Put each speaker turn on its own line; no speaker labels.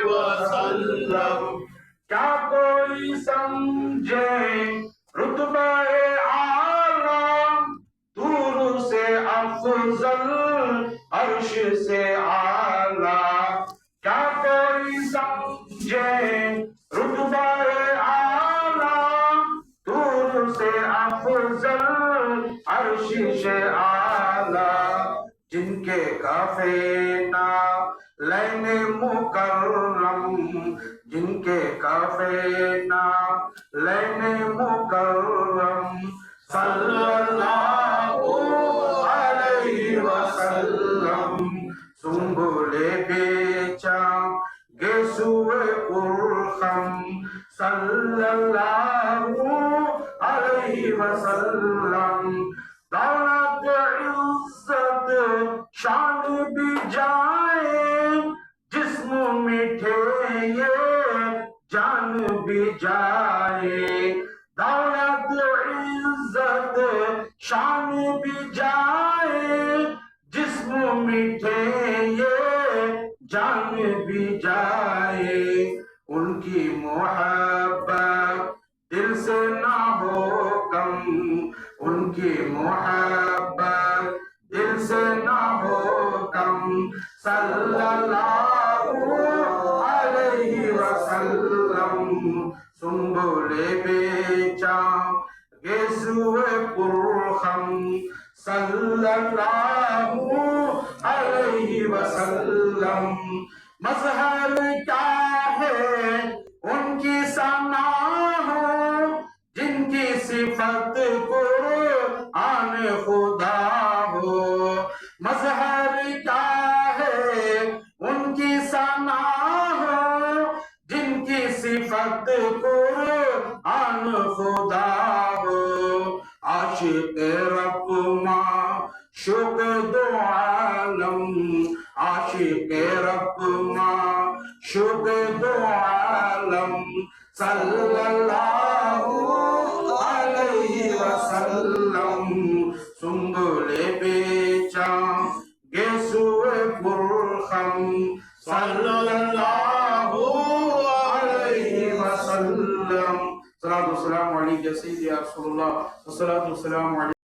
وسلم کیا کوئی سمجھے رتبہ اعلیٰ دور سے افضل عرش سے اعلیٰ کیا کوئی سمجھے رتبہ اعلیٰ دور سے افضل عرش سے اعلیٰ جن کے کافے نالین مکرم جن کے کافے نالین مکرم صلی اللہ علیہ وسلم سنبلے بیچا گے سوئے پرخم صلی اللہ علیہ وسلم دولت عزت شان بھی جائے جسم میٹھے یہ جان بھی جائے دولت عزت شان بھی جائے جسم میٹھے یہ جان بھی جائے ان کی محبت دل سے نہ ہو کم ان کی محبت دل سے نہ ہو کم صلی اللہ علیہ وسلم سنبلے بیچا گے سوئے پرخم صلی اللہ علیہ وسلم مظہر کیا ہے ان کی ثنا ہو جن کی صفت قرآن خدا ہو مظہر کیا ہے ان کی ثنا ہو جن کی صفت قرآن خدا ہو عاشق رب معشوق دو عالم عاشق رب معشوق دو عالم صلی اللہ علیہ وسلم سنبلے بیچا گے سوئے پرخم صلی اللہ علیہ وسلم صلاۃ والسلام علیک یا سیدی یا رسول اللہ والصلاۃ والسلام علیک